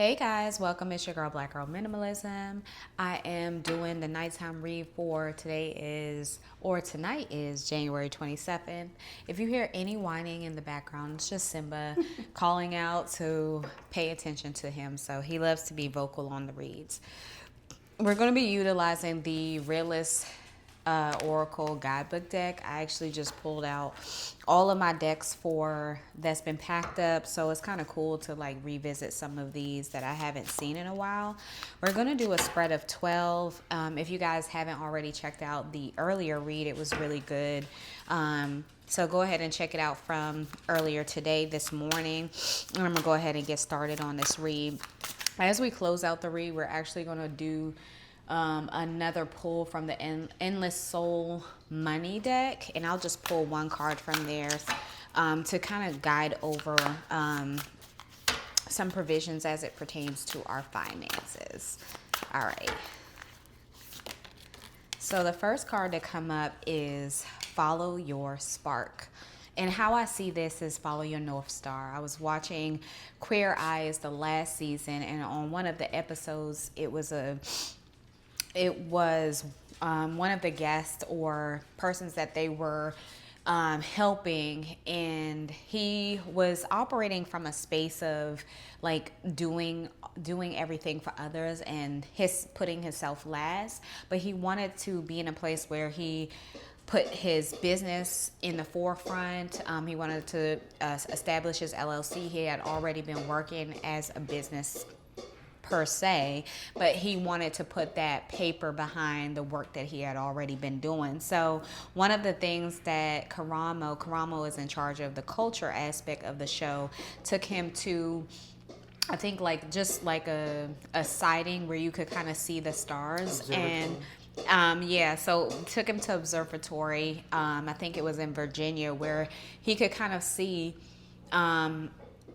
Hey guys, welcome. It's your girl, Black Girl Minimalism. I am doing the nighttime read for tonight is January 27th. If you hear any whining in the background, it's just Simba calling out to pay attention to him. So he loves to be vocal on the reads. We're going to be utilizing the Realist Oracle guidebook deck. I actually just pulled out all of my decks for that's been packed up, so it's kind of cool to like revisit some of these that I haven't seen in a while. We're going to do a spread of 12. If you guys haven't already checked out the earlier read, it was really good. So go ahead and check it out from earlier today, this morning. And I'm going to go ahead and get started on this read. As we close out the read, we're actually going to do another pull from the Endless Soul Money deck, and I'll just pull one card from there to kind of guide over some provisions as it pertains to our finances. All right. So the first card to come up is Follow Your Spark. And how I see this is follow your North Star. I was watching Queer Eyes the last season, and on one of the episodes, it was one of the guests or persons that they were helping, and he was operating from a space of like doing everything for others and putting himself last, but he wanted to be in a place where he put his business in the forefront. He wanted to establish his LLC. He had already been working as a business per se, but he wanted to put that paper behind the work that he had already been doing. So one of the things that Karamo is in charge of the culture aspect of the show, took him to, I think, like just like a sighting where you could kind of see the stars. And so took him to observatory. I think it was in Virginia, where he could kind of see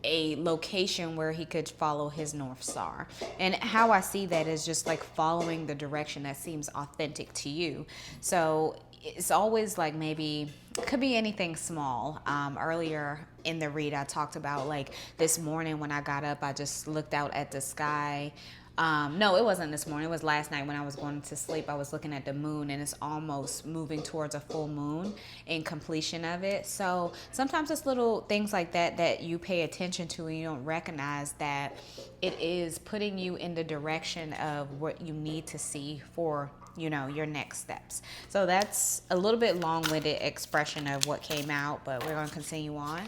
a location where he could follow his North Star. And how I see that is just like following the direction that seems authentic to you. So it's always like, maybe it could be anything small. Earlier in the read, I talked about like this morning when I got up, I just looked out at the sky. No, it wasn't this morning. It was last night when I was going to sleep. I was looking at the moon, and it's almost moving towards a full moon in completion of it. So sometimes it's little things like that that you pay attention to, and you don't recognize that it is putting you in the direction of what you need to see for, your next steps. So that's a little bit long-winded expression of what came out, but we're going to continue on.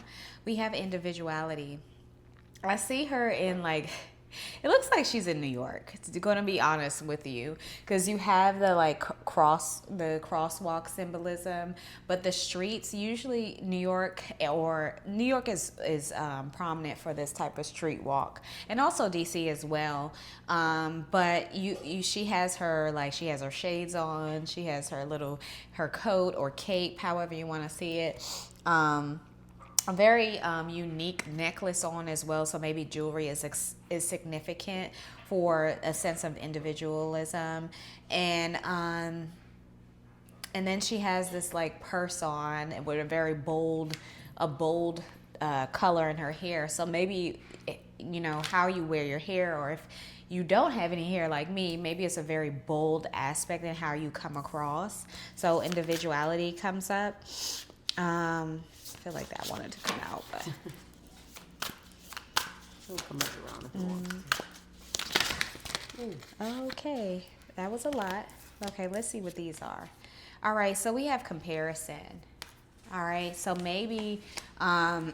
We have individuality. I see her in like, it looks like she's in New York, to going to be honest with you, because you have the like crosswalk symbolism, but the streets, usually New York is prominent for this type of street walk, and also DC as well. But she has her shades on, she has her coat or cape, however you want to see it. A very unique necklace on as well, so maybe jewelry is significant for a sense of individualism. And then she has this like purse on with a bold color in her hair. So maybe how you wear your hair, or if you don't have any hair like me, maybe it's a very bold aspect in how you come across. So individuality comes up. I feel like that wanted to come out, but it'll come back around if you want. Okay, that was a lot. Okay, let's see what these are. All right, so we have comparison. All right, so maybe I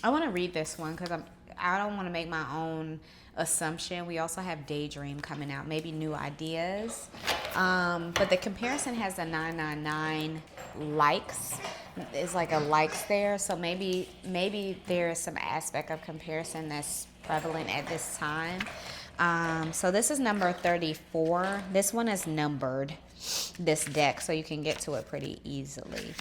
want to read this one because I don't want to make my own assumption. We also have daydream coming out, maybe new ideas. But the comparison has a 999 likes. It's like a likes there. So maybe there is some aspect of comparison that's prevalent at this time. So this is number 34. This one is numbered, this deck, so you can get to it pretty easily.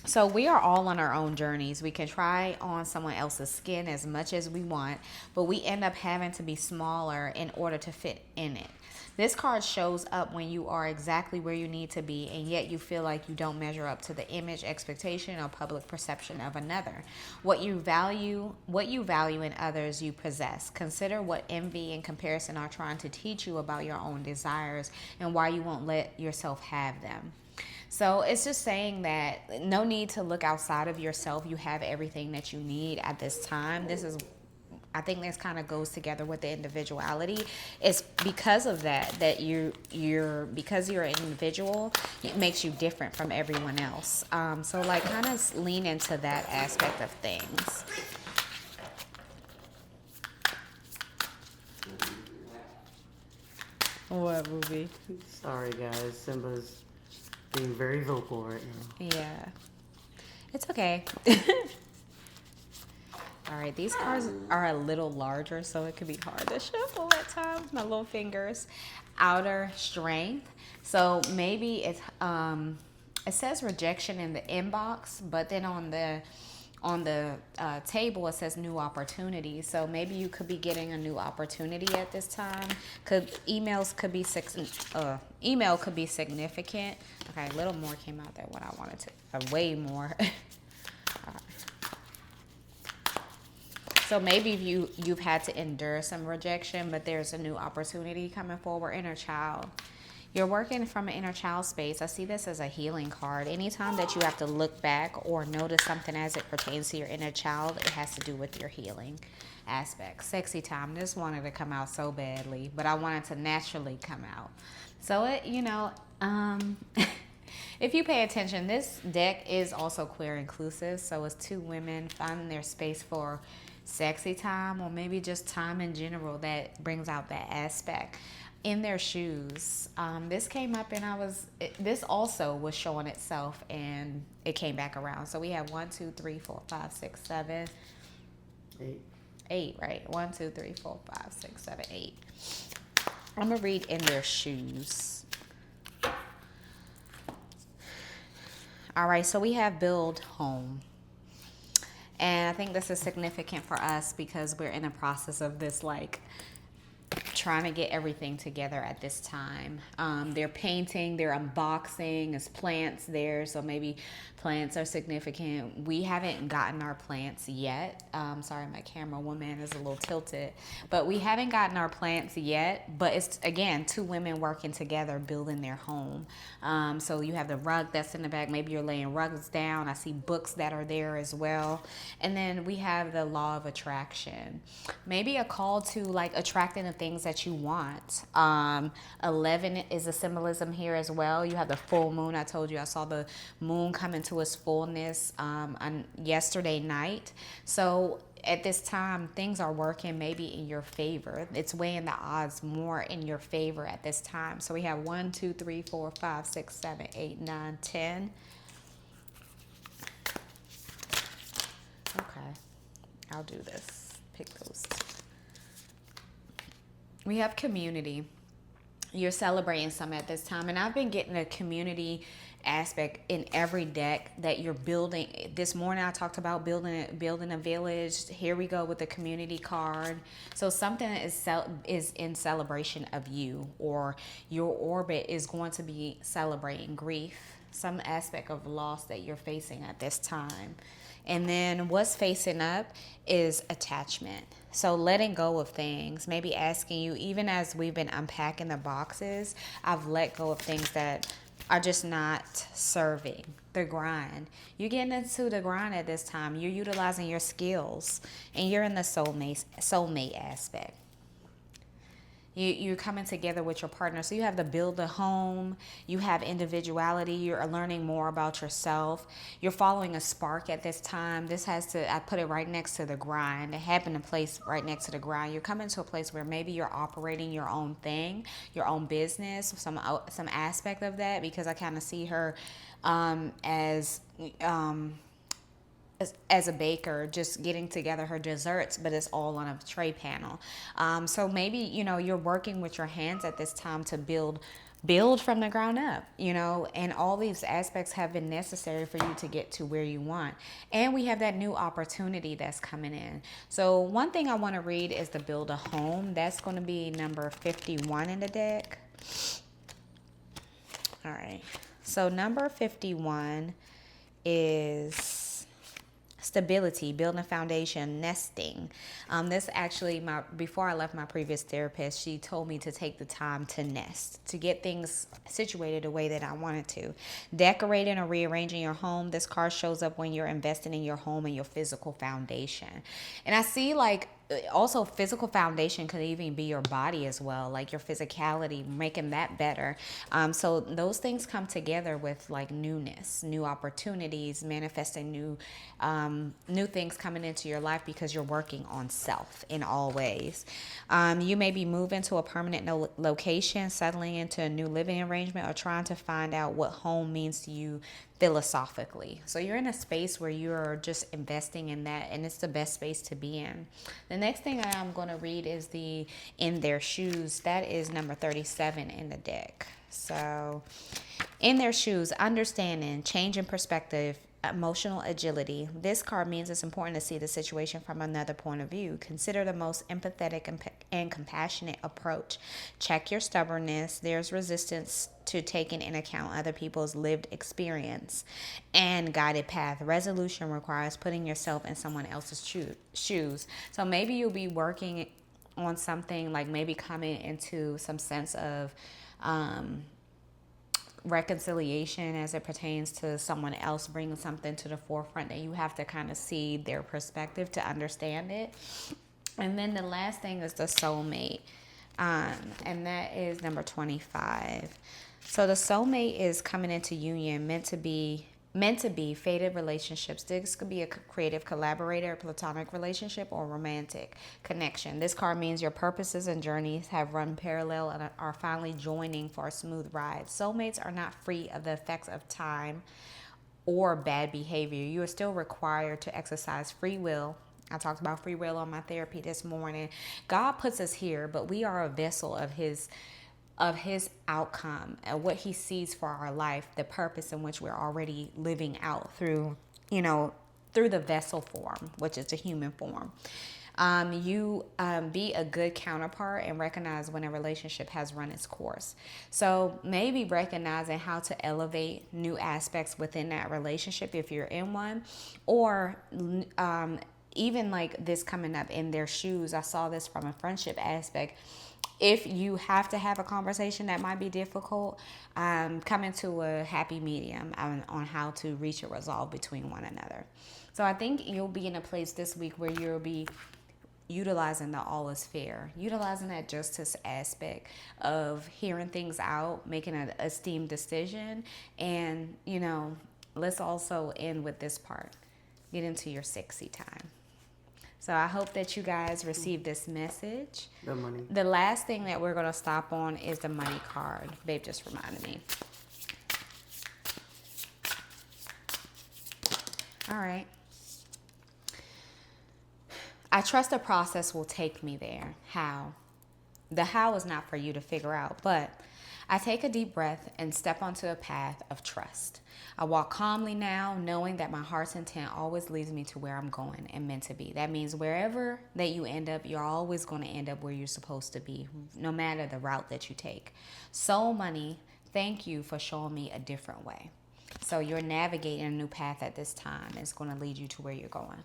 So we are all on our own journeys. We can try on someone else's skin as much as we want, but we end up having to be smaller in order to fit in it. This card shows up when you are exactly where you need to be, and yet you feel like you don't measure up to the image, expectation, or public perception of another. What you value in others, you possess. Consider what envy and comparison are trying to teach you about your own desires and why you won't let yourself have them. So it's just saying that no need to look outside of yourself. You have everything that you need at this time. I think this kind of goes together with the individuality. It's because of that because you're an individual, it makes you different from everyone else. So like kind of lean into that aspect of things. What movie? Sorry, guys. Simba's being very vocal right now. Yeah. It's okay. All right, these cards are a little larger, so it could be hard to shuffle at times. My little fingers. Outer strength. So maybe it says rejection in the inbox, but then on the table it says new opportunity. So maybe you could be getting a new opportunity at this time. Email could be significant. Okay, a little more came out than what I wanted to. Way more. So maybe you've had to endure some rejection, but there's a new opportunity coming forward. Inner child. You're working from an inner child space. I see this as a healing card. Anytime that you have to look back or notice something as it pertains to your inner child, it has to do with your healing aspect. Sexy time. This wanted to come out so badly, but I wanted to naturally come out. So if you pay attention, this deck is also queer inclusive. So it's two women finding their space for sexy time, or maybe just time in general that brings out that aspect. In their shoes. This came up and this also was showing itself and it came back around. So we have 1, 2, 3, 4, 5, 6, 7, 8, right? 1, 2, 3, 4, 5, 6, 7, 8. I'm gonna read in their shoes. All right, so we have build home. And I think this is significant for us because we're in a process of this, like, trying to get everything together at this time. They're painting, they're unboxing, there's plants there, so maybe plants are significant. We haven't gotten our plants yet. Sorry, my camera woman is a little tilted, but we haven't gotten our plants yet. But it's, again, two women working together building their home. So you have the rug that's in the back. Maybe you're laying rugs down. I see books that are there as well. And then we have the law of attraction. Maybe a call to, like, attracting the things that you want. 11 is a symbolism here as well. You have the full moon. I told you I saw the moon come into its fullness on yesterday night. So at this time, things are working maybe in your favor. It's weighing the odds more in your favor at this time. So we have 1, 2, 3, 4, 5, 6, 7, 8, 9, 10. Okay, I'll do this. Pick those two. We have community. You're celebrating some at this time. And I've been getting a community aspect in every deck that you're building. This morning I talked about building a village. Here we go with the community card. So something is in celebration of you, or your orbit is going to be celebrating grief, some aspect of loss that you're facing at this time. And then what's facing up is attachment. So letting go of things, maybe asking you, even as we've been unpacking the boxes, I've let go of things that are just not serving the grind. You're getting into the grind at this time. You're utilizing your skills, and you're in the soulmate aspect. You're coming together with your partner. So you have to build a home. You have individuality. You're learning more about yourself. You're following a spark at this time. I put it right next to the grind. It happened in place right next to the grind. You're coming to a place where maybe you're operating your own thing, your own business, some aspect of that, because I kind of see her as a baker, just getting together her desserts, but it's all on a tray panel. So maybe, you're working with your hands at this time to build build from the ground up, and all these aspects have been necessary for you to get to where you want. And we have that new opportunity that's coming in. So one thing I want to read is the build a home. That's going to be number 51 in the deck. All right. So number 51 is stability, building a foundation, nesting. This actually, before I left my previous therapist, she told me to take the time to nest, to get things situated the way that I wanted to. Decorating or rearranging your home. This card shows up when you're investing in your home and your physical foundation. And I see also physical foundation could even be your body as well, like your physicality, making that better. So those things come together with like newness, new opportunities, manifesting new things coming into your life because you're working on self in all ways. You may be moving to a permanent location, settling into a new living arrangement, or trying to find out what home means to you philosophically. So you're in a space where you're just investing in that, and it's the best space to be in. The next thing that I'm going to read is the In Their Shoes. That is number 37 in the deck. So in their shoes, understanding, change in perspective, emotional agility. This card means it's important to see the situation from another point of view. Consider the most empathetic and compassionate approach. Check your stubbornness. There's resistance to taking into account other people's lived experience and guided path. Resolution requires putting yourself in someone else's shoes. So maybe you'll be working on something, like maybe coming into some sense of reconciliation as it pertains to someone else bringing something to the forefront, that you have to kind of see their perspective to understand it. And then the last thing is the soulmate, and that is number 25. So the soulmate is coming into union, meant to be fated relationships. This could be a creative collaborator, a platonic relationship, or romantic connection. This card means your purposes and journeys have run parallel and are finally joining for a smooth ride. Soulmates are not free of the effects of time or bad behavior. You are still required to exercise free will. I talked about free will on my therapy this morning. God puts us here, but we are a vessel of his outcome and what he sees for our life, the purpose in which we're already living out through the vessel form, which is the human form. You be a good counterpart and recognize when a relationship has run its course. So maybe recognizing how to elevate new aspects within that relationship if you're in one, or even like this coming up in their shoes. I saw this from a friendship aspect. If you have to have a conversation that might be difficult, come into a happy medium on how to reach a resolve between one another. So I think you'll be in a place this week where you'll be utilizing the all is fair, utilizing that justice aspect of hearing things out, making an esteemed decision. And, let's also end with this part. Get into your sexy time. So I hope that you guys receive this message. The money. The last thing that we're going to stop on is the money card. Babe just reminded me. All right. I trust the process will take me there. How? The how is not for you to figure out, but I take a deep breath and step onto a path of trust. I walk calmly now, knowing that my heart's intent always leads me to where I'm going and meant to be. That means wherever that you end up, you're always going to end up where you're supposed to be, no matter the route that you take. Soul Money, thank you for showing me a different way. So you're navigating a new path at this time. It's going to lead you to where you're going.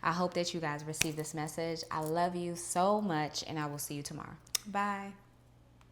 I hope that you guys receive this message. I love you so much, and I will see you tomorrow. Bye.